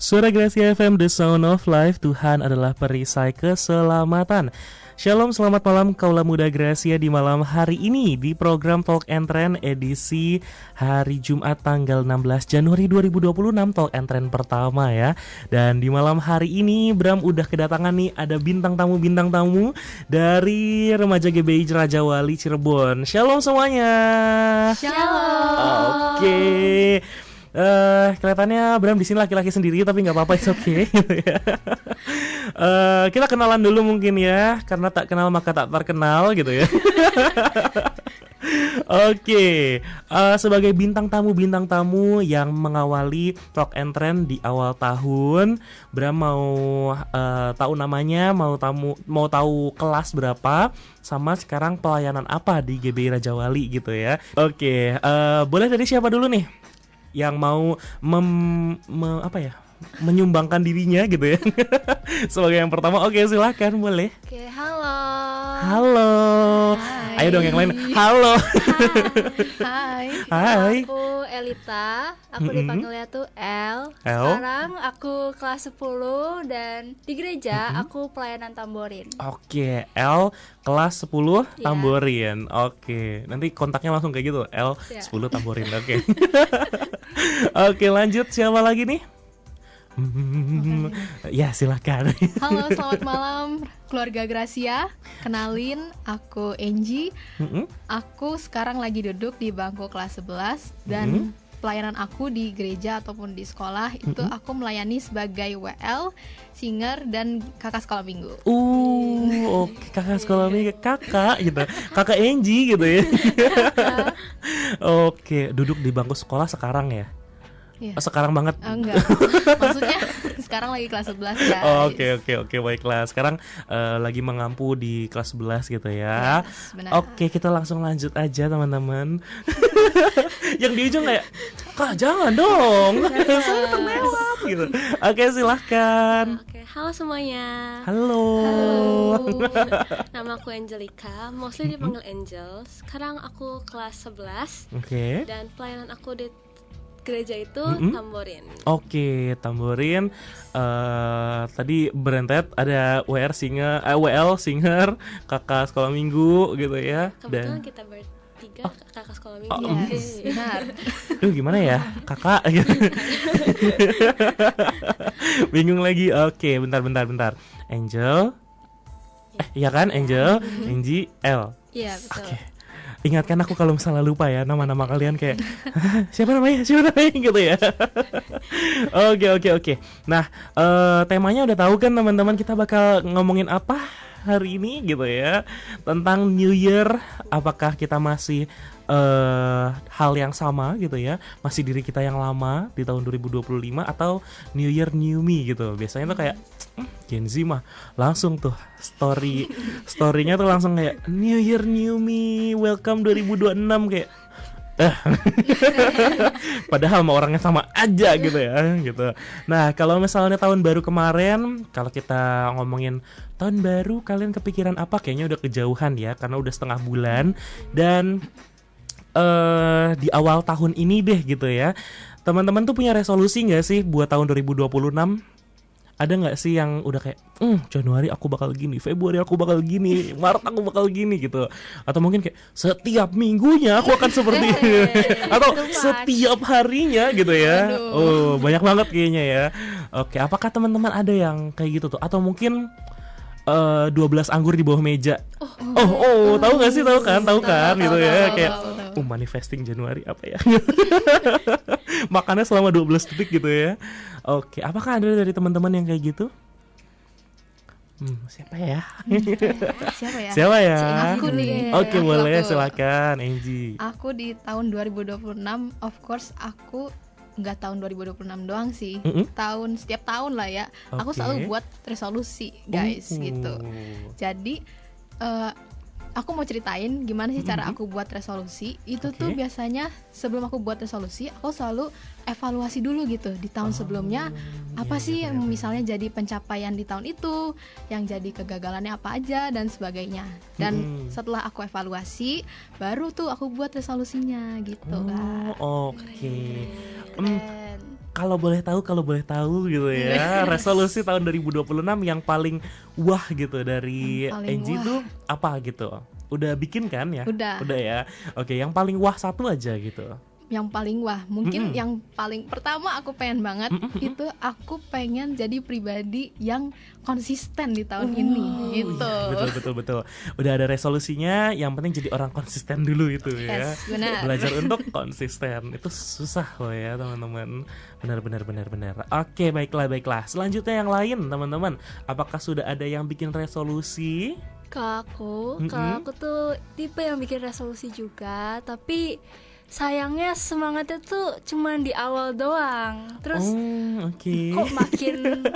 Suara Gracia FM, The Sound of Life. Tuhan adalah perisai keselamatan. Shalom, selamat malam kaulah muda Gracia di malam hari ini di program Talk and Trend edisi hari Jumat tanggal 16 Januari 2026, Talk and Trend pertama ya. Dan di malam hari ini Bram udah kedatangan nih, ada bintang tamu dari Remaja GBI Raja Wali Cirebon. Shalom semuanya. Shalom. Oke. Kelihatannya Bram di sini laki-laki sendiri, tapi nggak apa-apa, it's okay. Kita kenalan dulu mungkin ya, karena tak kenal maka tak terkenal gitu ya. Oke, sebagai bintang tamu yang mengawali Talk and Trend di awal tahun, Bram mau tahu namanya, mau tahu kelas berapa, sama sekarang pelayanan apa di GBI Raja Wali gitu ya. Oke, boleh dari siapa dulu nih yang mau menyumbangkan dirinya gitu ya. Sebagai yang pertama, oke silakan boleh. Oke, halo. Halo. Hai. Ayo dong yang lain. Halo. Hai. Hai. Aku Elita. Aku dipanggilnya tuh El. El. Sekarang aku kelas 10 dan di gereja aku pelayanan tamborin. Oke, L kelas 10 Iya. tamborin. Oke, nanti kontaknya langsung kayak gitu. L Iya. 10 tamborin. Oke. Oke, lanjut siapa lagi nih? Ya silakan. Halo, selamat malam keluarga Gracia. Kenalin, aku Angie. Aku sekarang lagi duduk di bangku kelas 11 dan pelayanan aku di gereja ataupun di sekolah itu aku melayani sebagai WL, singer dan kakak sekolah minggu. Oke, kakak sekolah minggu, kakak gitu. Kakak Angie gitu ya. Oke, duduk di bangku sekolah sekarang ya. Iya. Sekarang banget. Enggak. Maksudnya sekarang lagi kelas 11 guys. Oke, baiklah. Sekarang lagi mengampu di kelas 11 gitu ya. Yes, benar. Oke, kita langsung lanjut aja teman-teman. Yang di ujung kayak, "Kak, jangan dong." Saya terlewat gitu. Oke, silahkan. Oke, halo semuanya. Halo. Nama aku Angelica, mostly dipanggil Angel. Sekarang aku kelas 11 Oke. dan pelayanan aku di gereja itu tamborin. Oke, tamborin. Tadi berentet ada WL singer, kakak sekolah minggu gitu ya. Kebetulan kita bertiga kakak sekolah minggu. Yes, benar. Duh, gimana ya kakak gitu. Bingung lagi. Oke, bentar. Angel. Iya kan, Angel, Angie, L. Iya, betul. Oke. Ingatkan aku kalau misalnya lupa ya nama-nama kalian kayak siapa namanya gitu ya. Oke. Nah, temanya udah tahu kan teman-teman, kita bakal ngomongin apa hari ini gitu ya, tentang New Year. Apakah kita masih hal yang sama gitu ya, masih diri kita yang lama di tahun 2025 atau New Year New Me gitu. Biasanya tuh kayak Gen Z mah langsung tuh story-nya tuh langsung kayak New Year New Me, welcome 2026 kayak padahal sama orangnya sama aja gitu ya gitu. Nah, kalau misalnya tahun baru kemarin, kalau kita ngomongin tahun baru, kalian kepikiran apa? Kayaknya udah kejauhan ya, karena udah setengah bulan. Dan di awal tahun ini deh gitu ya, teman-teman tuh punya resolusi gak sih buat tahun 2026? Ada gak sih yang udah kayak Januari aku bakal gini, Februari aku bakal gini, Maret aku bakal gini gitu? Atau mungkin kayak setiap minggunya aku akan seperti ini, atau setiap harinya gitu ya. Oh, banyak banget kayaknya ya. Oke, apakah teman-teman ada yang kayak gitu tuh? Atau mungkin 12 anggur di bawah meja. Tahu nggak sih? Tahu kan gitu ya. Kayak manifesting Januari apa ya? Makannya selama 12 detik gitu ya. Oke, apakah ada dari teman-teman yang kayak gitu? Siapa ya? Siapa ya? Aku nih. Oke, boleh Aku. silakan Angie. Aku di tahun 2026, of course aku nggak tahun 2026 doang sih. Setiap tahun lah ya. Aku Oke. selalu buat resolusi, guys, gitu. Jadi aku mau ceritain gimana sih cara aku buat resolusi. Itu tuh biasanya sebelum aku buat resolusi, aku selalu evaluasi dulu gitu di tahun sebelumnya. Apa sih yang misalnya jadi pencapaian di tahun itu, yang jadi kegagalannya apa aja dan sebagainya. Dan setelah aku evaluasi, baru tuh aku buat resolusinya gitu kan. Oke. Keren. kalau boleh tahu gitu ya, resolusi tahun 2026 yang paling wah gitu dari Yang paling Angie wah. tuh apa gitu? Udah bikin kan ya? Udah. ya. Oke, yang paling wah satu aja gitu. Yang paling wah, mungkin Mm-mm. yang paling pertama aku pengen banget itu aku pengen jadi pribadi yang konsisten di tahun ini gitu. Betul. Udah ada resolusinya, yang penting jadi orang konsisten dulu itu ya. Yes, benar. Belajar untuk konsisten itu susah loh ya teman-teman. Benar. Oke, baiklah. Selanjutnya yang lain teman-teman, apakah sudah ada yang bikin resolusi? Kalau aku tuh tipe yang bikin resolusi juga, tapi sayangnya semangatnya tuh cuman di awal doang. Terus Oke. kok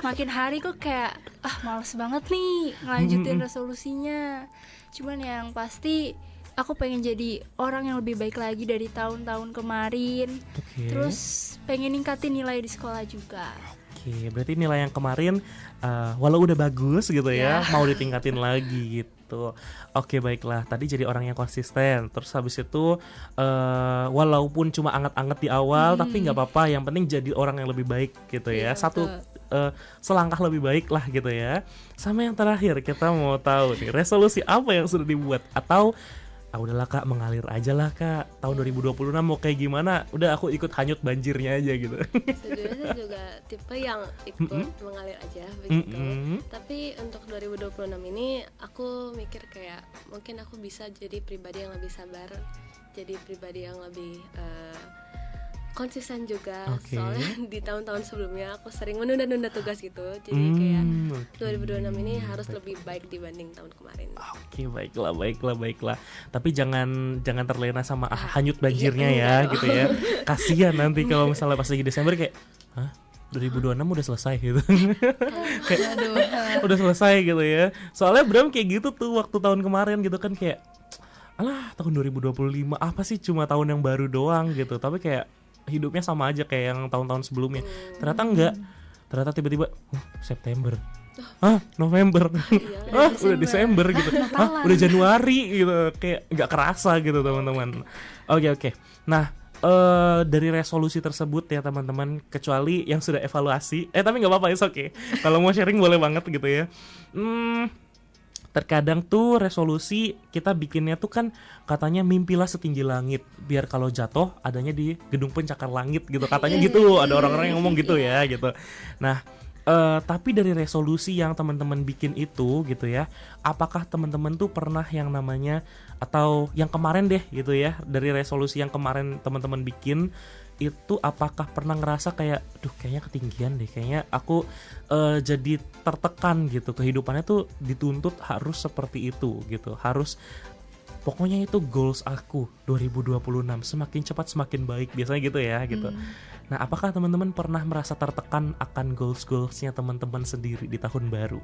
makin hari kok kayak males banget nih ngelanjutin resolusinya. Cuman yang pasti aku pengen jadi orang yang lebih baik lagi dari tahun-tahun kemarin. Oke. Terus pengen ningkatin nilai di sekolah juga. Oke, berarti nilai yang kemarin walau udah bagus gitu ya, mau ditingkatin lagi gitu. Oke, baiklah. Tadi jadi orang yang konsisten. Terus habis itu walaupun cuma anget-anget di awal, tapi nggak apa-apa. Yang penting jadi orang yang lebih baik gitu ya. Iya, Satu betul. selangkah lebih baik lah gitu ya. Sama yang terakhir kita mau tahu nih, resolusi apa yang sudah dibuat atau udahlah Kak, mengalir aja lah Kak. Tahun 2026 mau kayak gimana? Udah aku ikut hanyut banjirnya aja gitu. Sejujurnya saya juga tipe yang ikut mengalir aja begitu. Tapi untuk 2026 ini aku mikir kayak mungkin aku bisa jadi pribadi yang lebih sabar, jadi pribadi yang lebih konsisten juga. Oke. Soalnya di tahun-tahun sebelumnya aku sering menunda-nunda tugas gitu. Jadi kayak 2026 ini harus lebih baik dibanding tahun kemarin. Oke, baiklah. Tapi jangan terlena sama hanyut banjirnya iya, ya enggak gitu ya. Kasihan nanti kalau misalnya pas lagi Desember kayak 2026 udah selesai gitu. Kayak udah selesai gitu ya. Soalnya Bram kayak gitu tuh waktu tahun kemarin gitu kan, kayak alah tahun 2025 apa sih, cuma tahun yang baru doang gitu. Tapi kayak hidupnya sama aja kayak yang tahun-tahun sebelumnya. Ternyata enggak. Ternyata tiba-tiba September. November. Udah Desember gitu. Udah Januari gitu. Kayak nggak kerasa gitu teman-teman. Oke. Nah, dari resolusi tersebut ya teman-teman, kecuali yang sudah evaluasi. Tapi nggak apa-apa, oke. Kalau mau sharing boleh banget gitu ya. Terkadang tuh resolusi kita bikinnya tuh kan katanya mimpilah setinggi langit, biar kalau jatuh adanya di gedung pencakar langit gitu, katanya gitu. Ada orang-orang yang ngomong gitu ya gitu. Nah, tapi dari resolusi yang teman-teman bikin itu gitu ya, apakah teman-teman tuh pernah yang namanya, atau yang kemarin deh gitu ya, dari resolusi yang kemarin teman-teman bikin itu, apakah pernah ngerasa kayak kayaknya ketinggian deh, kayaknya aku jadi tertekan gitu, kehidupannya tuh dituntut harus seperti itu gitu, harus pokoknya itu goals aku 2026, semakin cepat semakin baik, biasanya gitu ya gitu. Nah, apakah teman-teman pernah merasa tertekan akan goalsnya teman-teman sendiri di tahun baru?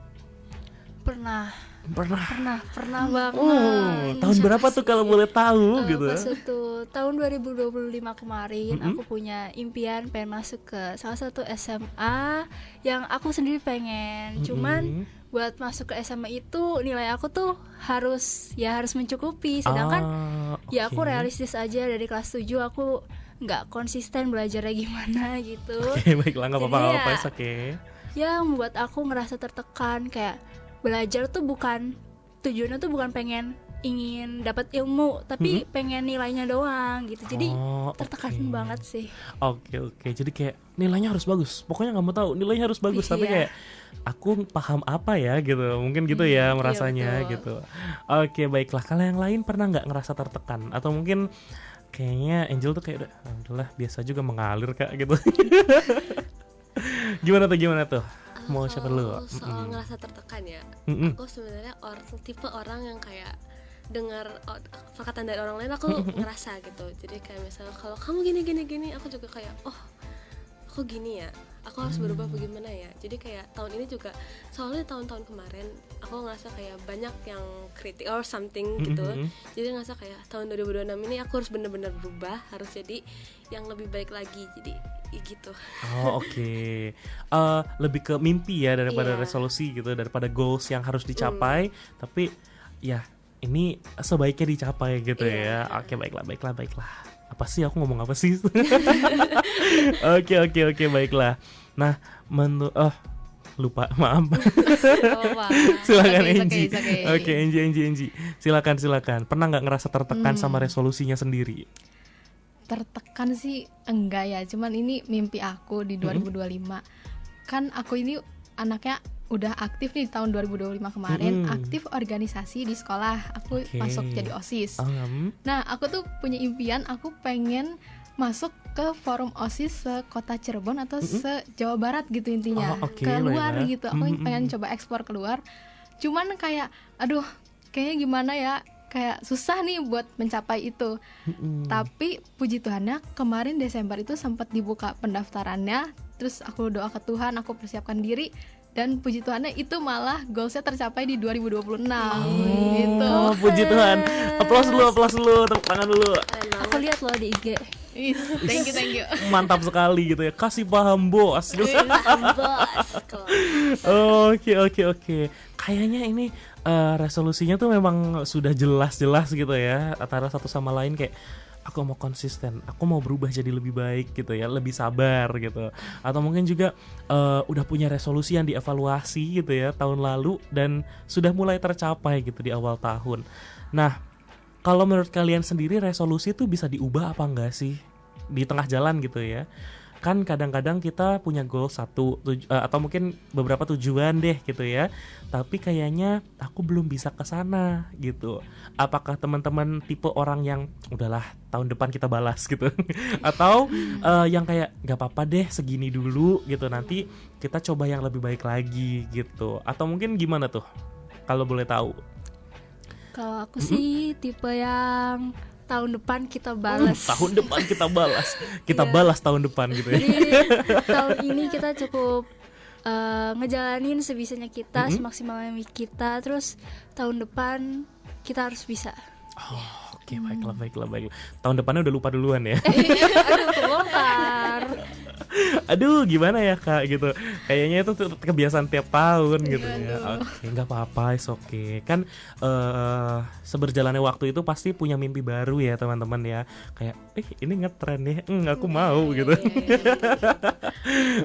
Pernah banget. Tahun berapa tuh kalau boleh tahu gitu? Pas itu tahun 2025 kemarin, aku punya impian pengen masuk ke salah satu SMA yang aku sendiri pengen. Cuman buat masuk ke SMA itu nilai aku tuh harus mencukupi. Sedangkan ya aku realistis aja, dari kelas 7 aku nggak konsisten belajarnya gimana gitu. Oke, baiklah, nggak apa-apa, Jadi oke. ya membuat aku ngerasa tertekan, kayak belajar tuh tujuannya tuh bukan pengen ingin dapat ilmu, tapi pengen nilainya doang gitu. Jadi tertekan banget sih. Oke. Jadi kayak nilainya harus bagus. Pokoknya nggak mau tahu nilainya harus bagus, tapi kayak aku paham apa ya gitu. Mungkin gitu ya merasanya gitu. Oke, baiklah. Kalau yang lain pernah nggak ngerasa tertekan, atau mungkin kayaknya Angel tuh kayak alhamdulillah biasa juga, mengalir Kak gitu. Gimana tuh? Mau siapa dulu? Soal ngerasa tertekan ya, aku sebenarnya tipe orang yang kayak dengar perkataan dari orang lain aku ngerasa gitu. Jadi kayak misalnya kalau kamu gini, aku juga kayak aku gini ya, aku harus berubah bagaimana ya. Jadi kayak tahun ini juga, soalnya tahun-tahun kemarin aku ngerasa kayak banyak yang kritik or something gitu. Jadi ngerasa kayak tahun 2026 ini aku harus benar-benar berubah, harus jadi yang lebih baik lagi. Jadi gitu. Oke. Lebih ke mimpi ya daripada resolusi gitu, daripada goals yang harus dicapai. Tapi ya ini sebaiknya dicapai gitu ya. Oke, baiklah. Apa sih aku ngomong apa sih? Oke, baiklah. Nah, lupa, maaf. Silakan Enji. Oke, Enji. Silakan. Pernah nggak ngerasa tertekan sama resolusinya sendiri? Tertekan sih enggak ya, cuman ini mimpi aku di 2025. Kan aku ini anaknya udah aktif nih di tahun 2025 kemarin, aktif organisasi di sekolah. Aku masuk jadi OSIS. Nah, aku tuh punya impian, aku pengen masuk ke forum OSIS se-Kota Cirebon atau se-Jawa Barat gitu intinya. Keluar gitu. Aku pengen coba ekspor keluar. Cuman kayak aduh, kayaknya gimana ya? Kayak susah nih buat mencapai itu. Tapi puji Tuhannya kemarin Desember itu sempat dibuka pendaftarannya. Terus aku doa ke Tuhan, aku persiapkan diri, dan puji Tuhannya itu malah goalsnya tercapai di 2026 gitu. Puji Tuhan. Aplaus dulu, tepuk tangan dulu. Aku lihat loh di IG. Thank you. Mantap sekali gitu ya. Kasih paham bos. Oke. Kayaknya ini resolusinya tuh memang sudah jelas gitu ya, antara satu sama lain. Kayak aku mau konsisten, aku mau berubah jadi lebih baik gitu ya, lebih sabar gitu. Atau mungkin juga udah punya resolusi yang dievaluasi gitu ya tahun lalu dan sudah mulai tercapai gitu di awal tahun. Nah, kalau menurut kalian sendiri resolusi tuh bisa diubah apa enggak sih di tengah jalan gitu ya? Kan kadang-kadang kita punya goal satu atau mungkin beberapa tujuan deh gitu ya, tapi kayaknya aku belum bisa ke sana gitu. Apakah teman-teman tipe orang yang udahlah tahun depan kita balas gitu atau yang kayak nggak apa-apa deh segini dulu gitu, nanti kita coba yang lebih baik lagi gitu, atau mungkin gimana tuh kalau boleh tahu? Kalau aku sih tipe yang tahun depan kita balas. Tahun depan kita balas. Kita balas tahun depan gitu ya. Jadi tahun ini kita cukup ngejalanin sebisanya kita, semaksimalnya kita. Terus tahun depan kita harus bisa. Oke, baiklah. Tahun depannya udah lupa duluan ya. Aduh, kebongkar. Aduh, gimana ya Kak gitu. Kayaknya itu kebiasaan tiap tahun gitu ya. Oke, nggak apa-apa, it's okay. Kan seberjalannya waktu itu pasti punya mimpi baru ya teman-teman ya. Kayak, ini ngetren ya, aku mau gitu.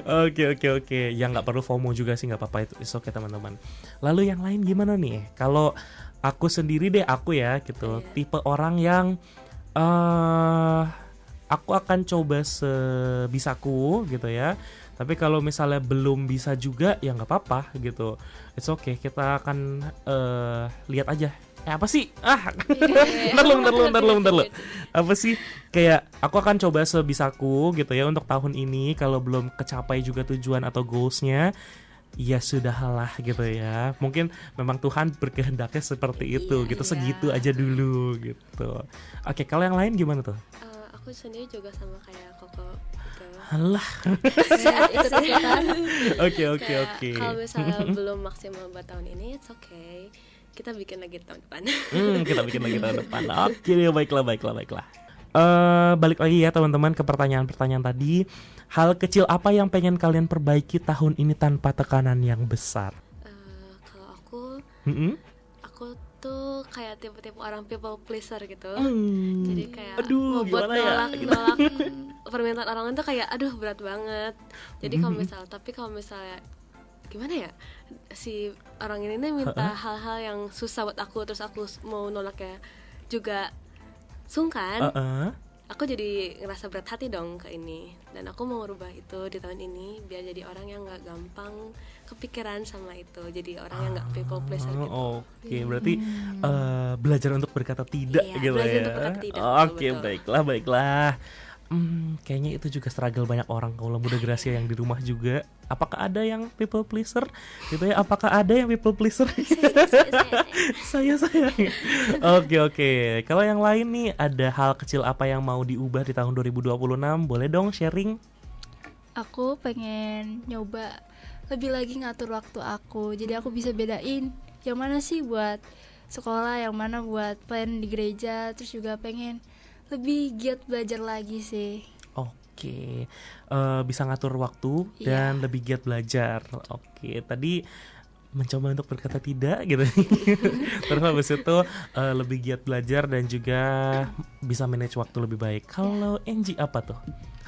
Oke. Ya nggak perlu FOMO juga sih, nggak apa-apa, itu it's okay teman-teman. Lalu yang lain gimana nih? Kalau aku sendiri deh, aku ya gitu, tipe orang yang aku akan coba sebisaku gitu ya. Tapi kalau misalnya belum bisa juga ya nggak apa-apa gitu. It's okay, kita akan lihat aja. Apa sih? Bentar lu. Apa sih? Kayak aku akan coba sebisaku gitu ya untuk tahun ini. Kalau belum kecapai juga tujuan atau goalsnya, ya sudahlah gitu ya. Mungkin memang Tuhan berkehendaknya seperti itu gitu. Segitu aja dulu gitu. Oke, kalau yang lain gimana tuh? Aku sendiri juga sama kayak Koko gitu. Alah. Oke. Kalau misalnya belum maksimal buat tahun ini, it's okay. Kita bikin lagi tahun depan. Kita bikin lagi tahun depan. Oke, baiklah. Balik lagi ya teman-teman ke pertanyaan tadi. Hal kecil apa yang pengen kalian perbaiki tahun ini tanpa tekanan yang besar? Kalau aku tuh kayak tipe-tipe orang people pleaser gitu. Jadi kayak mau buat nolak permintaan orang lain tuh kayak berat banget. Jadi kalau misalnya gimana ya, si orang ini nih minta hal-hal yang susah buat aku, terus aku mau nolaknya juga sungkan. Aku jadi ngerasa berat hati dong ke ini, dan aku mau rubah itu di tahun ini biar jadi orang yang nggak gampang kepikiran sama itu, jadi orang yang nggak people pleaser gitu. Oke, berarti belajar untuk berkata tidak gitu ya. Untuk berkata tidak. Oke, baiklah. Kayaknya itu juga struggle banyak orang kalau muda Gracia yang di rumah juga. Apakah ada yang people pleaser gitu ya? Apakah ada yang people pleaser? Saya. Oke. Kalau yang lain nih, ada hal kecil apa yang mau diubah di tahun 2026? Boleh dong sharing? Aku pengen nyoba lebih lagi ngatur waktu aku. Jadi aku bisa bedain yang mana sih buat sekolah, yang mana buat plan di gereja. Terus juga pengen lebih giat belajar lagi sih. Oke, bisa ngatur waktu dan lebih giat belajar. Oke, tadi mencoba untuk berkata tidak gitu. Terus habis itu lebih giat belajar dan juga bisa manage waktu lebih baik. Kalau Angie apa tuh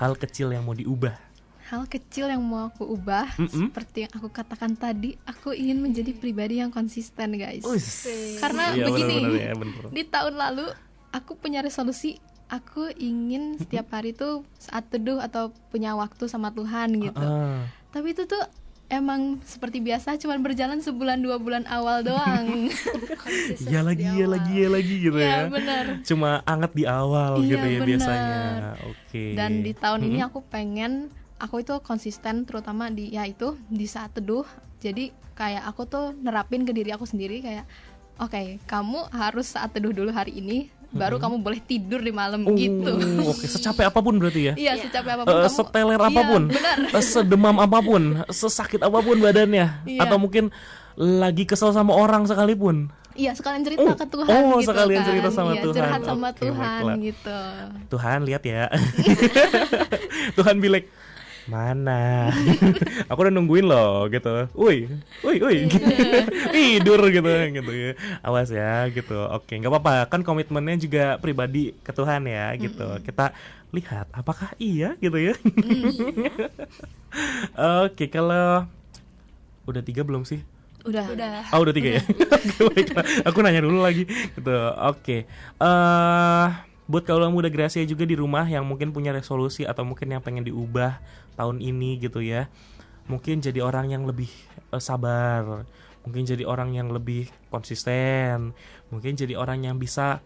hal kecil yang mau diubah? Hal kecil yang mau aku ubah, seperti yang aku katakan tadi, aku ingin menjadi pribadi yang konsisten, guys. Karena Iya, begini, bener. di tahun lalu aku punya resolusi, aku ingin setiap hari tuh saat teduh atau punya waktu sama Tuhan gitu. Tapi itu tuh emang seperti biasa cuman berjalan sebulan 2 bulan awal doang. Ya lagi gitu ya. Iya benar. Cuma anget di awal Iya, gitu ya benar. biasanya. Oke. Dan di tahun ini aku pengen aku itu konsisten terutama di di saat teduh. Jadi kayak aku tuh nerapin ke diri aku sendiri kayak oke, kamu harus saat teduh dulu hari ini baru kamu boleh tidur di malam gitu. Oke, secapek apapun berarti ya. Iya, secapek apapun kamu. Seteler apapun. Sedemam apapun, sesakit apapun badannya. Iya. Atau mungkin lagi kesel sama orang sekalipun. Iya, sekalian cerita ke Tuhan gitu sekalian kan. cerita sama Iya, Tuhan. curhat sama Oke, Tuhan baiklah. gitu. Tuhan lihat ya. Tuhan bilang mana? Aku udah nungguin loh gitu. Woi. Tidur gitu ya. Awas ya gitu. Oke, nggak apa-apa. Kan komitmennya juga pribadi ke Tuhan ya gitu. Kita lihat apakah iya gitu ya. Oke, kalau udah 3 belum sih? Udah. Oh udah 3 ya. Oke, baiklah. Aku nanya dulu lagi gitu. Oke. Buat kaula muda Gracia juga di rumah yang mungkin punya resolusi atau mungkin yang pengen diubah tahun ini gitu ya. Mungkin jadi orang yang lebih sabar, mungkin jadi orang yang lebih konsisten, mungkin jadi orang yang bisa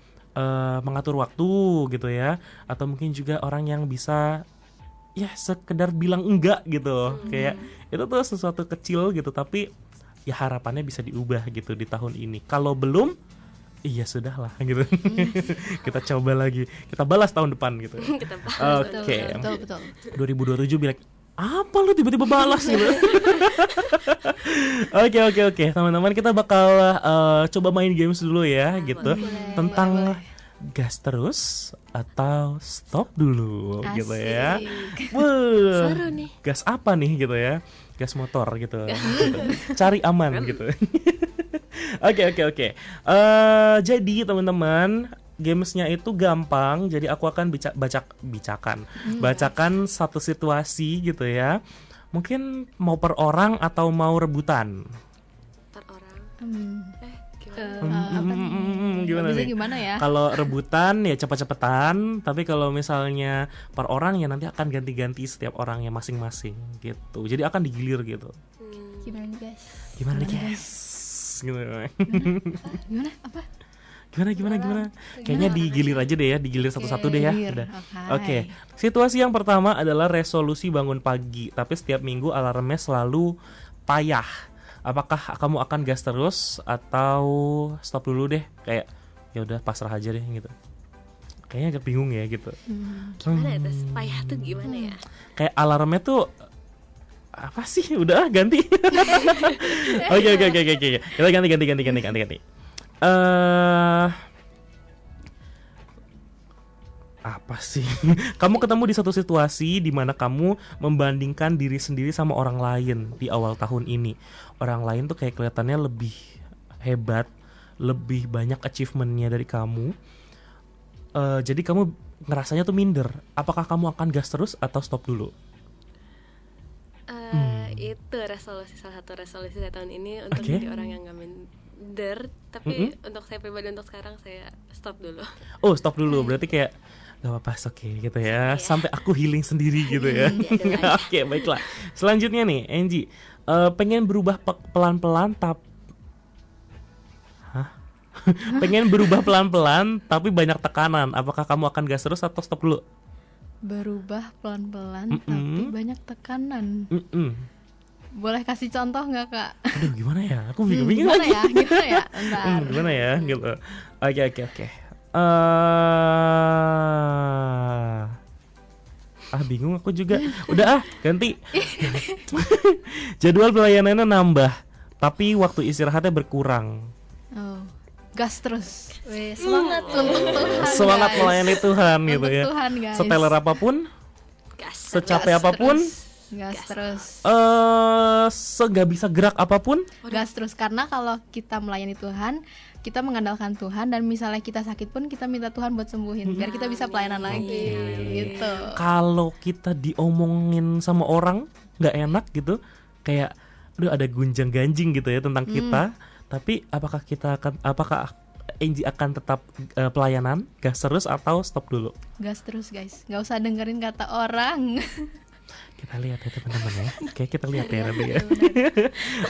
mengatur waktu gitu ya. Atau mungkin juga orang yang bisa ya sekedar bilang enggak gitu. Kayak itu tuh sesuatu kecil gitu tapi ya harapannya bisa diubah gitu di tahun ini. Kalau belum, iya sudahlah gitu. Kita coba lagi, kita balas tahun depan gitu. Kita bahas. Oke. Betul. 2027 bilang apa lu tiba-tiba balas gitu. Oke. Teman-teman kita bakal coba main games dulu ya gitu. Tentang gas terus atau stop dulu gitu ya. Seru nih. Gas apa nih gitu ya? Gas motor gitu. Cari aman gitu. Oke. Jadi teman-teman, gamesnya itu gampang. Jadi aku akan bacakan satu situasi gitu ya. Mungkin mau per orang atau mau rebutan. Per orang. Gimana Bisa nih? gimana ya? Kalau rebutan ya cepet-cepetan. Tapi kalau misalnya per orang ya nanti akan ganti-ganti setiap orangnya masing-masing gitu. Jadi akan digilir gitu. Gimana nih guys? Gimana nih guys? Gitu. Gimana? Apa? Gimana? Kayaknya digilir aja deh ya, digilir satu-satu deh ya. gilir. Udah. Oke. Oke. Situasi yang pertama adalah resolusi bangun pagi, tapi setiap minggu alarmnya selalu payah. Apakah kamu akan gas terus atau stop dulu deh? Kayak ya udah pasrah aja deh gitu. Kayaknya agak bingung ya gitu. Gimana ya? Payah tuh gimana ya? Kayak alarmnya tuh apa sih? Udah ganti. Oke. Kita ganti. Apa sih? Kamu ketemu di satu situasi di mana kamu membandingkan diri sendiri sama orang lain di awal tahun ini. Orang lain tuh kayak kelihatannya lebih hebat, lebih banyak achievementnya dari kamu. Jadi kamu ngerasanya tuh minder. Apakah kamu akan gas terus atau stop dulu? Itu salah satu resolusi saya tahun ini untuk Oke. jadi orang yang gak minder. Tapi untuk saya pribadi untuk sekarang saya stop dulu. Oh, stop dulu. Berarti kayak gak apa-apa, oke gitu ya. Sampai aku healing sendiri gitu ya. Oke, baiklah. Selanjutnya nih, Angie, pengen berubah pelan-pelan pengen berubah pelan-pelan tapi banyak tekanan. Apakah kamu akan gas terus atau stop dulu? Berubah pelan-pelan tapi banyak tekanan. Boleh kasih contoh nggak, Kak? Aduh, gimana ya? Aku bingung Gimana lagi. ya? Gimana ya? Bentar. Gimana ya gitu. Oke. Bingung aku juga. Udah ganti. Jadwal pelayanannya nambah, tapi waktu istirahatnya berkurang. Oh, gas terus. Weh, semangat Untuk Tuhan. Semangat guys. melayani Tuhan gitu Untuk ya. Tuhan, guys. Seteler apapun, Gas. secapek Gas apapun, terus. Gas terus. Nggak bisa gerak apapun. Gas terus, karena kalau kita melayani Tuhan, kita mengandalkan Tuhan, dan misalnya kita sakit pun kita minta Tuhan buat sembuhin biar kita bisa pelayanan lagi gitu. Kalau kita diomongin sama orang nggak enak gitu, kayak aduh ada gunjang-ganjing gitu ya tentang kita, tapi apakah Angie akan tetap pelayanan gas terus atau stop dulu? Gas terus guys, nggak usah dengerin kata orang. Kita lihat ya teman-teman ya. Oke, kita lihat ya nanti ya.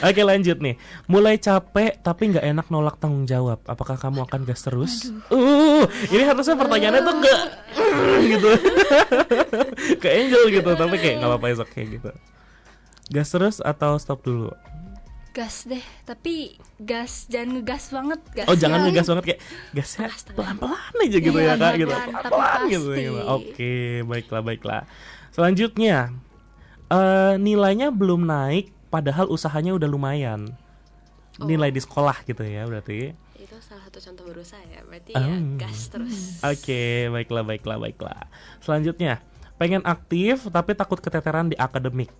Oke, lanjut nih. Mulai capek tapi nggak enak nolak tanggung jawab. Apakah kamu akan gas terus? Ini harusnya pertanyaannya tuh nggak gitu. Ke Angel gitu, tapi kayak nggak apa-apa oke gitu. Gas terus atau stop dulu? Gas deh, tapi jangan ngegas banget. Jangan ngegas banget, kayak gasnya pelan-pelan aja gitu ya Kak gitu. Pelan gitu. Oke, baiklah. Selanjutnya, nilainya belum naik padahal usahanya udah lumayan. Nilai di sekolah gitu ya berarti. Itu salah satu contoh berusaha ya, berarti ya gas terus. Oke, baiklah. Selanjutnya, pengen aktif tapi takut keteteran di akademik.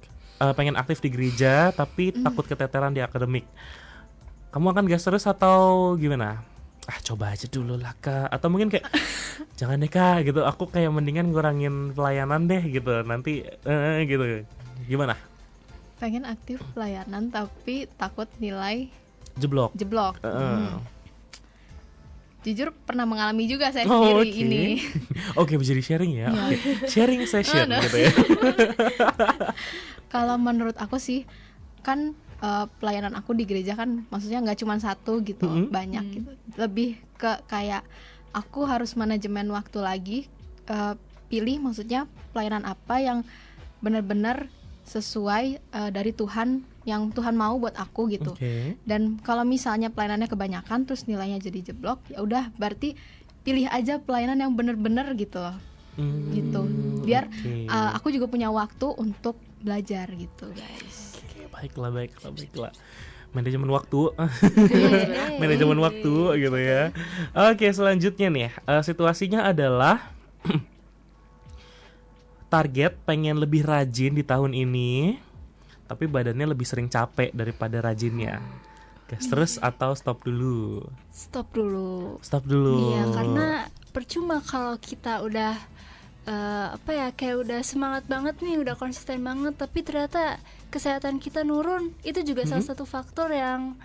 Pengen aktif di gereja tapi takut keteteran di akademik. Kamu akan gas terus atau gimana? Coba aja dulu lah Kak. Atau mungkin kayak jangan deh Kak gitu, aku kayak mendingan ngurangin pelayanan deh gitu, nanti gitu. Gimana? Pengen aktif pelayanan tapi takut nilai jeblok. Jujur pernah mengalami juga saya sendiri ini. Oke, bisa di sharing ya. Sharing session gitu ya. Kalau menurut aku sih kan pelayanan aku di gereja kan maksudnya nggak cuma satu gitu, banyak gitu. Lebih ke kayak aku harus manajemen waktu lagi, pilih maksudnya pelayanan apa yang benar-benar sesuai dari Tuhan, yang Tuhan mau buat aku gitu. Dan kalau misalnya pelayanannya kebanyakan terus nilainya jadi jeblok, ya udah berarti pilih aja pelayanan yang benar-benar gitu loh. Gitu. Biar aku juga punya waktu untuk belajar gitu, guys. Baiklah. Manajemen waktu. Manajemen waktu gitu ya. Oke, selanjutnya nih, situasinya adalah target pengen lebih rajin di tahun ini, tapi badannya lebih sering capek daripada rajinnya. Gas terus atau stop dulu? Stop dulu. Iya, karena percuma kalau kita udah kayak udah semangat banget nih, udah konsisten banget, tapi ternyata kesehatan kita nurun. Itu juga salah satu faktor yang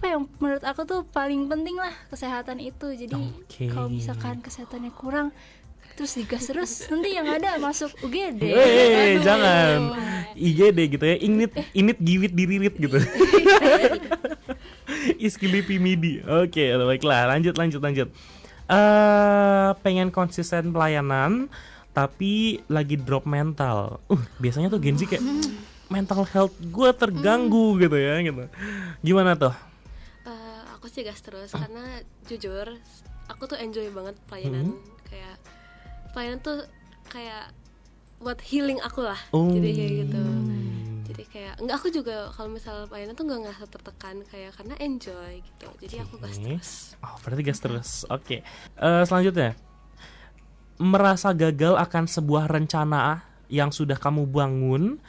yang menurut aku tuh paling penting lah, kesehatan itu. Jadi kalau misalkan kesehatannya kurang terus digas terus, nanti yang ada masuk UGD. Jangan IGD gitu ya, init giwit diririt gitu. Iskilipi midi. Oke, baiklah, lanjut. Pengen konsisten pelayanan tapi lagi drop mental. Biasanya tuh Gen Z kayak mental health gue terganggu gitu ya gitu. Gimana tuh? Aku sih gas terus karena jujur aku tuh enjoy banget pelayanan. Kayak pelayanan tuh kayak buat healing aku lah. Jadi kayak gitu. Jadi kayak aku juga kalau misal pelayanan tuh nggak ngerasa tertekan, kayak karena enjoy gitu. Jadi aku gas terus. Berarti gas terus. Oke. Selanjutnya, merasa gagal akan sebuah rencana yang sudah kamu bangun,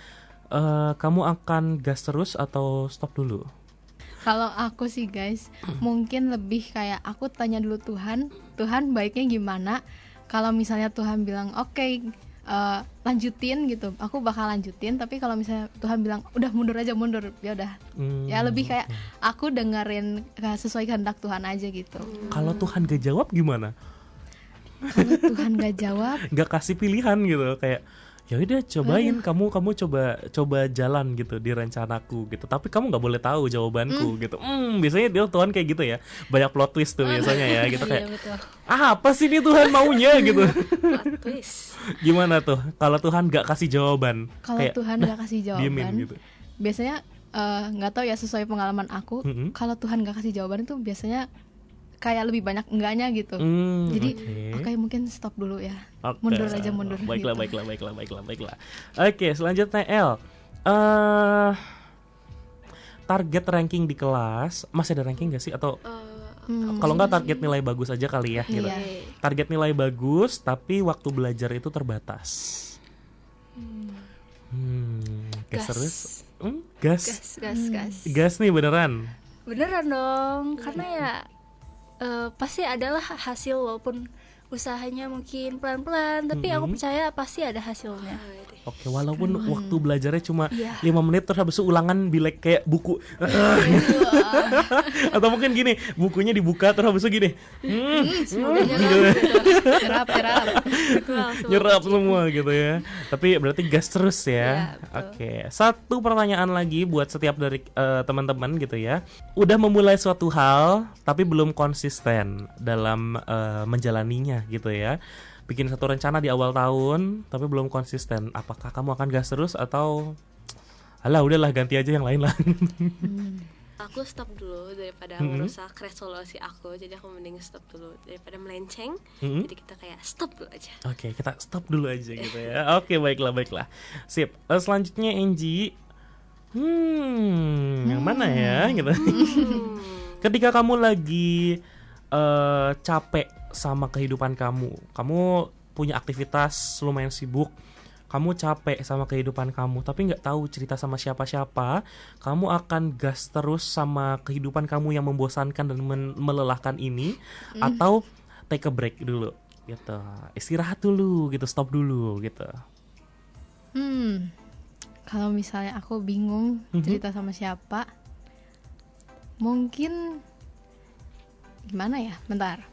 kamu akan gas terus atau stop dulu? Kalau aku sih guys, mungkin lebih kayak aku tanya dulu Tuhan baiknya gimana. Kalau misalnya Tuhan bilang oke, lanjutin gitu, aku bakal lanjutin. Tapi kalau misalnya Tuhan bilang udah mundur, ya udah. Ya lebih kayak aku dengerin sesuai kehendak Tuhan aja gitu. Kalau Tuhan gak jawab gimana? Kalau Tuhan gak jawab, gak kasih pilihan gitu, kayak ya udah cobain, kamu coba jalan gitu di rencanaku gitu, tapi kamu nggak boleh tahu jawabanku gitu. Biasanya Tuhan kayak gitu ya, banyak plot twist tuh biasanya ya gitu, kayak apa sih ini Tuhan maunya gitu. Plot twist. Gimana tuh kalau Tuhan nggak kasih jawaban? Kalau Tuhan nggak kasih jawaban, gitu. Biasanya nggak tahu ya, sesuai pengalaman aku, kalau Tuhan nggak kasih jawaban itu biasanya kayak lebih banyak enggaknya gitu. Jadi oke, mungkin stop dulu ya. Mundur aja. Baiklah, gitu. Baiklah. Oke, selanjutnya El. Target ranking di kelas, masih ada ranking gak sih? Atau kalau nggak target nilai bagus aja kali ya gitu. Target nilai bagus tapi waktu belajar itu terbatas. Gas Gas. terus. Gas. Gas. Gas nih beneran. Beneran dong, karena ya pasti adalah hasil walaupun usahanya mungkin pelan-pelan, tapi aku percaya pasti ada hasilnya. Oke, walaupun waktu belajarnya cuma Iya. 5 menit terus habis itu ulangan bilek kayak buku. Atau mungkin gini, bukunya dibuka terus habis itu gini. Semoga nyerap. Nyerap semua gitu ya. Tapi berarti gas terus ya. Iya, betul. Oke, satu pertanyaan lagi buat setiap dari teman-teman gitu ya. Udah memulai suatu hal tapi belum konsisten dalam menjalaninya gitu ya. Bikin satu rencana di awal tahun tapi belum konsisten. Apakah kamu akan gas terus atau alah udahlah ganti aja yang lain lah. Aku stop dulu daripada merusak resolusi aku, jadi aku mending stop dulu daripada melenceng. Jadi kita kayak stop dulu aja. Oke, kita stop dulu aja gitu ya. Oke, baiklah. Sip. Selanjutnya Angie. Yang mana ya gitu. Ketika kamu lagi capek sama kehidupan kamu punya aktivitas lumayan sibuk, kamu capek sama kehidupan kamu, tapi nggak tahu cerita sama siapa-siapa, kamu akan gas terus sama kehidupan kamu yang membosankan dan melelahkan ini, atau take a break dulu, gitu, istirahat dulu, gitu, stop dulu, gitu. Kalau misalnya aku bingung cerita sama siapa, mungkin gimana ya? Bentar.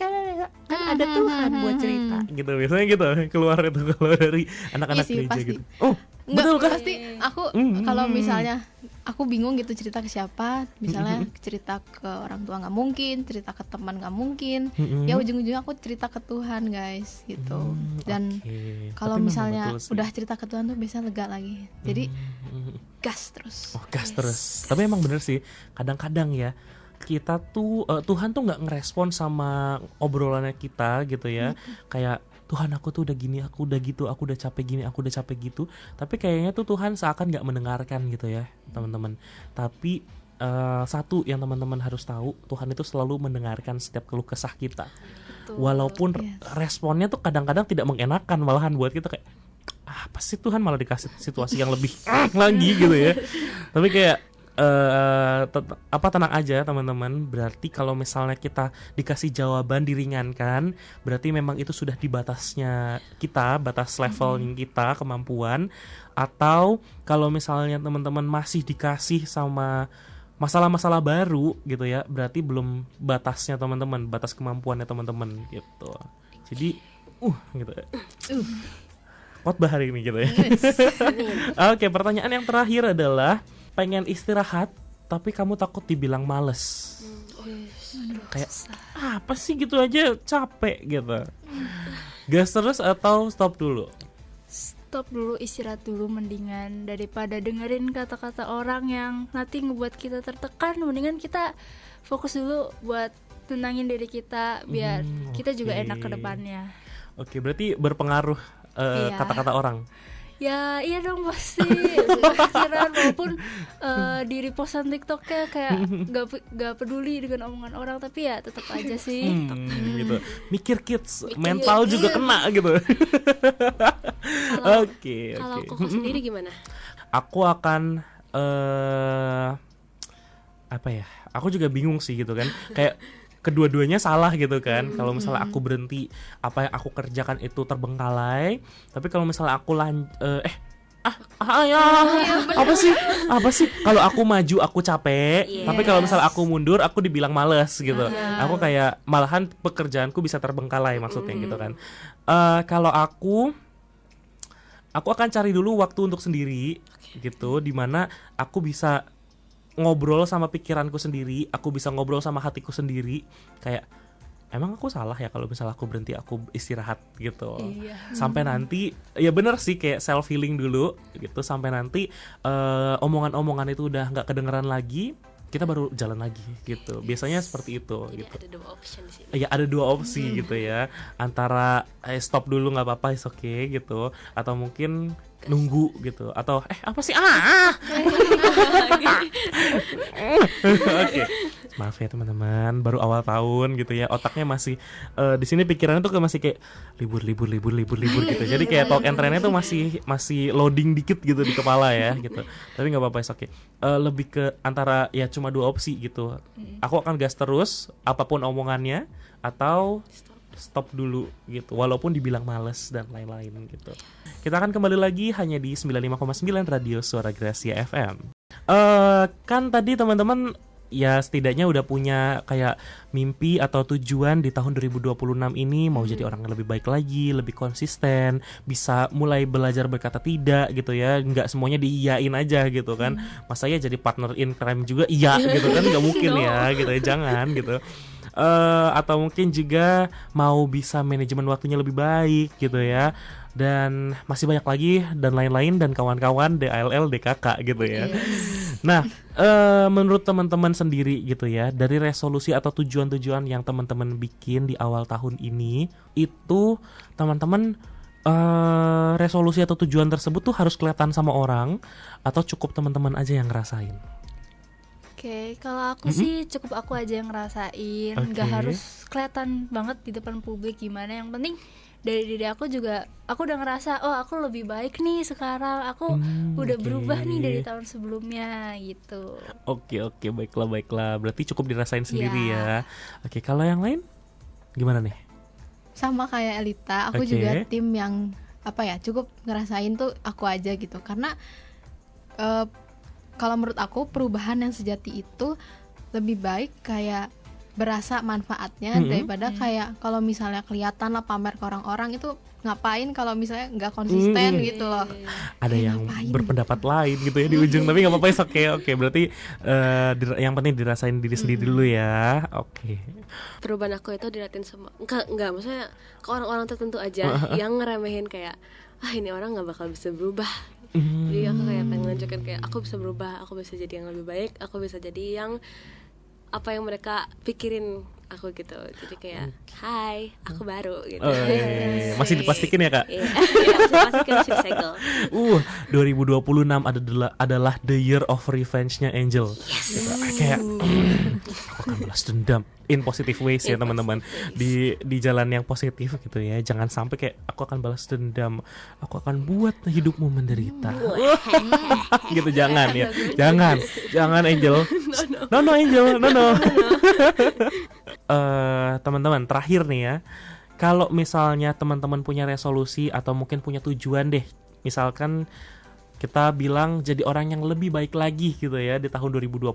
Kan ada Tuhan buat cerita. Gitu biasanya gitu keluar itu kalau dari anak-anak Iya sih, gereja pasti. gitu. Oh, Enggak, betul kan? pasti aku kalau misalnya aku bingung gitu cerita ke siapa, misalnya cerita ke orang tua nggak mungkin, cerita ke teman nggak mungkin, ya ujung-ujungnya aku cerita ke Tuhan guys gitu. Dan Oke. kalau Tapi memang misalnya betul sih. udah cerita ke Tuhan tuh biasanya lega lagi. Jadi gas terus. Oh, gas terus. Tapi emang bener sih, kadang-kadang ya kita tuh Tuhan tuh nggak ngerespon sama obrolannya kita gitu ya. Kayak Tuhan aku tuh udah gini, aku udah gitu, aku udah capek gini, aku udah capek gitu. Tapi kayaknya tuh Tuhan seakan nggak mendengarkan gitu ya teman-teman. Tapi satu yang teman-teman harus tahu, Tuhan itu selalu mendengarkan setiap keluh kesah kita. Walaupun responnya tuh kadang-kadang tidak mengenakan, malahan buat kita kayak apa sih Tuhan malah dikasih situasi yang lebih lagi gitu ya. Tapi kayak tenang aja teman-teman. Berarti kalau misalnya kita dikasih jawaban diringankan, berarti memang itu sudah di batasnya kita, batas levelnya kita, kemampuan. Atau kalau misalnya teman-teman masih dikasih sama masalah-masalah baru gitu ya, berarti belum batasnya teman-teman, batas kemampuannya teman-teman gitu. Jadi gitu. Khotbah hari ini gitu ya. Oke, pertanyaan yang terakhir adalah pengen istirahat tapi kamu takut dibilang males. Kayak apa sih gitu aja capek gitu. Gas terus atau stop dulu? Stop dulu, istirahat dulu mendingan daripada dengerin kata-kata orang yang nanti ngebuat kita tertekan. Mendingan kita fokus dulu buat tenangin diri kita biar kita juga enak ke depannya. Oke, berarti berpengaruh Iya. kata-kata orang. Ya iya dong pasti. Pikiran walaupun di repostan TikToknya kayak gak peduli dengan omongan orang, tapi ya tetap aja sih. Gitu. Mikir kids, mental juga kena gitu. Oke. Kalau Koko sendiri gimana? Aku akan apa ya? Aku juga bingung sih gitu kan. Kayak kedua-duanya salah gitu kan. Kalau misalnya aku berhenti, apa yang aku kerjakan itu terbengkalai. Tapi kalau misalnya aku apa sih? Kalau aku maju aku capek, tapi kalau misalnya aku mundur aku dibilang males gitu. Aku kayak malahan pekerjaanku bisa terbengkalai maksudnya gitu kan. Kalau aku akan cari dulu waktu untuk sendiri gitu, dimana aku bisa ngobrol sama pikiranku sendiri, aku bisa ngobrol sama hatiku sendiri, kayak emang aku salah ya kalau misalnya aku berhenti, aku istirahat gitu. Sampai nanti ya bener sih kayak self healing dulu gitu, sampai nanti omongan-omongan itu udah nggak kedengeran lagi, kita baru jalan lagi gitu. Biasanya seperti itu. Jadi gitu. ada dua option di sini. Ya ada dua opsi gitu ya, antara stop dulu nggak apa-apa, is okay gitu, atau mungkin nunggu gitu, atau apa sih Oke, Maaf ya teman-teman, baru awal tahun gitu ya, otaknya masih di sini pikirannya tuh masih kayak libur gitu. Jadi kayak talk and trendnya tuh masih loading dikit gitu di kepala ya gitu. Tapi nggak apa-apa, oke. Lebih ke antara ya cuma 2 opsi gitu. Aku akan gas terus apapun omongannya, atau stop dulu gitu, walaupun dibilang males dan lain-lain gitu. Kita akan kembali lagi hanya di 95,9 Radio Suara Gracia FM. Kan tadi teman-teman ya setidaknya udah punya kayak mimpi atau tujuan di tahun 2026 ini, mau jadi orang yang lebih baik lagi, lebih konsisten, bisa mulai belajar berkata tidak gitu ya, nggak semuanya diiyain aja gitu kan. Masa ya jadi partner in crime juga iya gitu kan, nggak mungkin ya gitu ya, jangan gitu. Atau mungkin juga mau bisa manajemen waktunya lebih baik gitu ya, dan masih banyak lagi dan lain-lain dan kawan-kawan DALL DKK gitu ya. Nah, menurut teman-teman sendiri gitu ya, dari resolusi atau tujuan-tujuan yang teman-teman bikin di awal tahun ini, itu teman-teman resolusi atau tujuan tersebut tuh harus kelihatan sama orang atau cukup teman-teman aja yang ngerasain? Oke, kalau aku sih cukup aku aja yang ngerasain, nggak harus kelihatan banget di depan publik gimana. Yang penting dari diri aku juga, aku udah ngerasa, oh aku lebih baik nih sekarang, aku udah berubah nih dari tahun sebelumnya gitu. Oke, baiklah. Berarti cukup dirasain sendiri ya. Oke, kalau yang lain gimana nih? Sama kayak Elita, aku juga tim yang cukup ngerasain tuh aku aja gitu. Karena kalau menurut aku perubahan yang sejati itu lebih baik kayak berasa manfaatnya daripada kayak kalau misalnya kelihatan lah pamer ke orang-orang, itu ngapain kalau misalnya nggak konsisten gitu loh. Ada yang berpendapat lain gitu ya di ujung, tapi nggak apa-apa, oke. Berarti yang penting dirasain diri sendiri dulu ya. Oke. Perubahan aku itu diliatin sama enggak maksudnya ke orang-orang tertentu aja yang ngeremehin kayak ini orang nggak bakal bisa berubah. Jadi aku kayak pengen nunjukin kayak aku bisa berubah, aku bisa jadi yang lebih baik, aku bisa jadi yang apa yang mereka pikirin aku gitu. Jadi kayak hai, aku baru gitu. Masih dipastikan ya Kak? Iya, masih dipastikan masih disegel. 2026 adalah the year of revenge-nya Angel. Yes. Gitu. Kayak aku akan balas dendam in positive ways ya teman-teman, di jalan yang positif gitu ya. Jangan sampai kayak aku akan balas dendam, aku akan buat hidupmu menderita. Gitu, jangan ya. Jangan Angel. No Angel, no. Teman-teman, terakhir nih ya, kalau misalnya teman-teman punya resolusi atau mungkin punya tujuan deh, misalkan kita bilang jadi orang yang lebih baik lagi gitu ya di tahun 2026,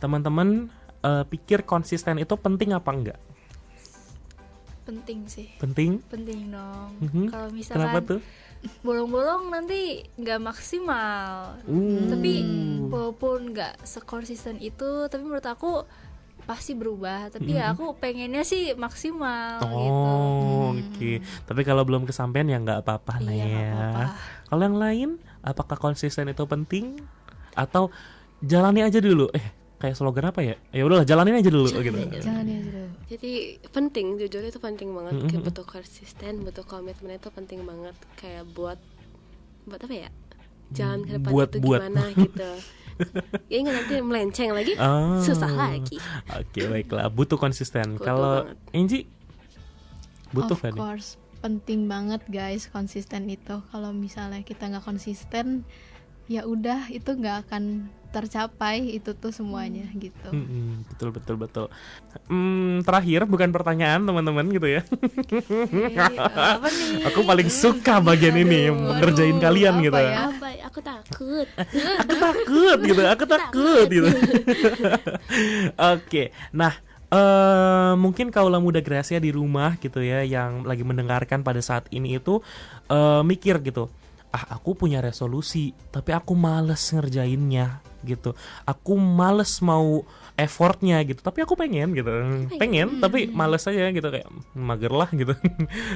teman-teman pikir konsisten itu penting apa enggak? Penting sih. Penting dong. Kenapa Kalau misalkan tuh? bolong-bolong nanti nggak maksimal. Tapi walaupun nggak sekonsisten itu, tapi menurut aku pasti berubah. Tapi ya aku pengennya sih maksimal gitu. Oke. Tapi kalau belum kesampaian ya nggak apa-apa lah Iya, ya. nggak apa-apa. Kalau yang lain, apakah konsisten itu penting atau jalani aja dulu? Kayak slogan apa ya? Ya udahlah, jalanin aja dulu gitu. Jalanin aja dulu. Jadi penting, jujur itu penting banget. Kayak butuh konsisten, butuh komitmen, itu penting banget. Kayak buat apa ya? Jalan ke depan itu gimana gitu. Ya ingat nanti melenceng lagi, susah lagi. Oke, baiklah, butuh konsisten. Butuh Kalau banget. Inji butuh Of kan? course, penting banget guys konsisten itu. Kalau misalnya kita nggak konsisten, ya udah itu nggak akan tercapai itu tuh semuanya gitu. Betul. Terakhir, bukan pertanyaan teman-teman gitu ya. Apa nih? Aku paling suka bagian ini, mengerjain kalian gitu. ya? Apa? Aku takut. Aku takut gitu. Oke, nah mungkin kaulah muda Gracia di rumah gitu ya, yang lagi mendengarkan pada saat ini itu mikir gitu, aku punya resolusi tapi aku males ngerjainnya gitu, aku males mau effortnya gitu, tapi aku pengen gitu, tapi males aja gitu, kayak mager lah gitu.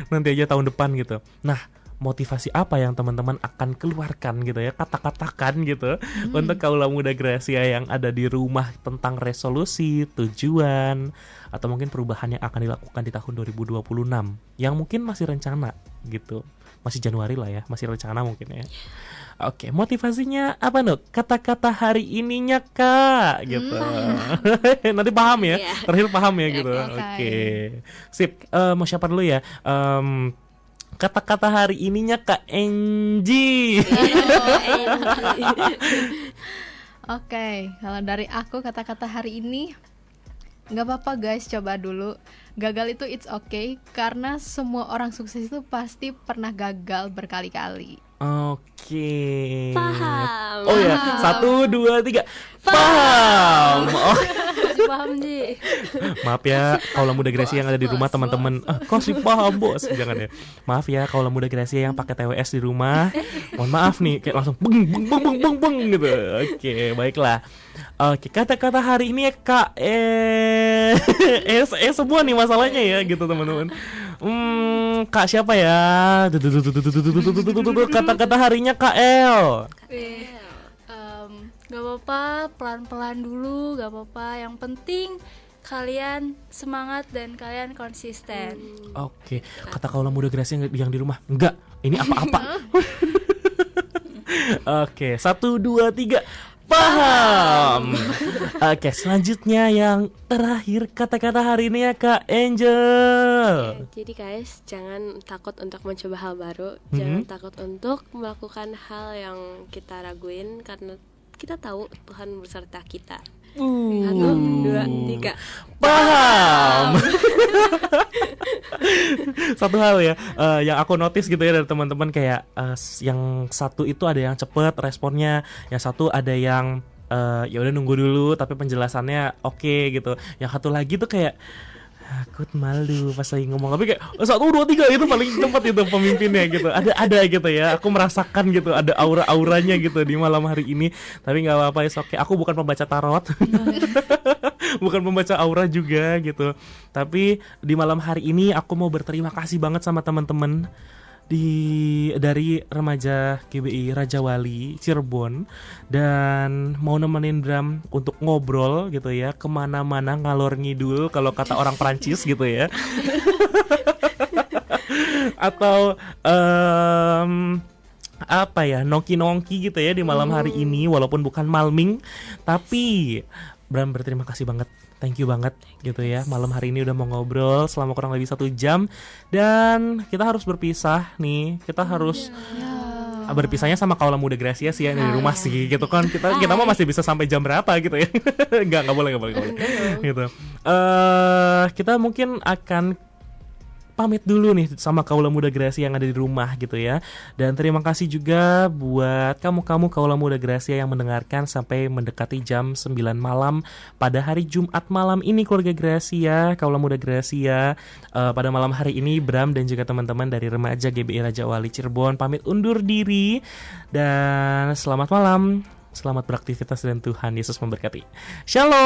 Nanti aja tahun depan gitu. Nah, motivasi apa yang teman-teman akan keluarkan gitu ya, kata-katakan gitu untuk kaulah muda Gracia yang ada di rumah tentang resolusi, tujuan, atau mungkin perubahan yang akan dilakukan di tahun 2026 yang mungkin masih rencana gitu. masih Januari lah ya, masih rencana mungkin ya. Oke, motivasinya apa Nuk? Kata-kata hari ininya Kak gitu. Nanti paham ya, Iya. terakhir paham ya gitu. Oke. Oke, sip. Mau siapa dulu ya? Kata-kata hari ininya Kak Enji. Oke, kalau dari aku kata-kata hari ini, nggak apa-apa guys, coba dulu. Gagal itu it's okay, karena semua orang sukses itu pasti pernah gagal berkali-kali. Oke. Paham. Oh ya, 1, 2, 3. Paham. Oh, Masih paham Ji. maaf ya kaulah muda Gracia yang ada di rumah teman-teman. Kok sih paham bos? Jangan ya. Maaf ya kaulah muda Gracia yang pakai TWS di rumah. Mohon maaf nih, kayak langsung beng beng beng beng beng beng gitu. Oke, baiklah. Oke, kata-kata hari ini ya Kak semua nih masalahnya ya gitu teman-teman. Kak siapa ya? Kata-kata harinya Kak El. Gak apa-apa, pelan-pelan dulu, gak apa-apa. Yang penting kalian semangat dan kalian konsisten. Oke, kata kaulah muda Gracia yang di rumah. Enggak, ini apa-apa. Oke, 1, 2, 3. Paham. Oke, selanjutnya yang terakhir kata-kata hari ini ya Kak Angel. Jadi guys, jangan takut untuk mencoba hal baru, jangan takut untuk melakukan hal yang kita raguin, karena kita tahu Tuhan beserta kita. 1, 2, 3. Paham. Satu hal ya, yang aku notice gitu ya dari teman-teman kayak yang satu itu ada yang cepet responnya, yang satu ada yang ya udah nunggu dulu tapi penjelasannya oke gitu. Yang satu lagi tuh kayak aku malu pas lagi ngomong, tapi kayak 1, 2, 3 itu paling cepat itu pemimpinnya gitu. Ada gitu ya, aku merasakan gitu ada auranya gitu di malam hari ini. Tapi nggak apa-apa, oke. Aku bukan pembaca tarot, bukan pembaca aura juga gitu. Tapi di malam hari ini aku mau berterima kasih banget sama teman-teman dari remaja GBI Raja Wali Cirebon, dan mau nemenin Bram untuk ngobrol gitu ya, kemana-mana ngalor ngidul kalau kata orang Perancis gitu ya. Atau apa ya, nongki-nongki gitu ya di malam hari ini, walaupun bukan malming, tapi Bram berterima kasih banget, thank you banget gitu ya. Malam hari ini udah mau ngobrol selama kurang lebih 1 jam, dan kita harus berpisah nih. Kita harus berpisahnya sama kaulah muda Gracia sih ya, dari rumah sih gitu kan. Kita mah masih bisa sampai jam berapa gitu ya. Enggak boleh gitu. Kita mungkin akan pamit dulu nih sama kaulah muda Gracia yang ada di rumah gitu ya. Dan terima kasih juga buat kamu kaulah muda Gracia yang mendengarkan sampai mendekati jam 9 malam pada hari Jumat malam ini, keluarga Gracia, kaulah muda Gracia. Pada malam hari ini Bram dan juga teman-teman dari remaja GBI Raja Wali Cirebon pamit undur diri, dan selamat malam, selamat beraktivitas dan Tuhan Yesus memberkati. Shalom.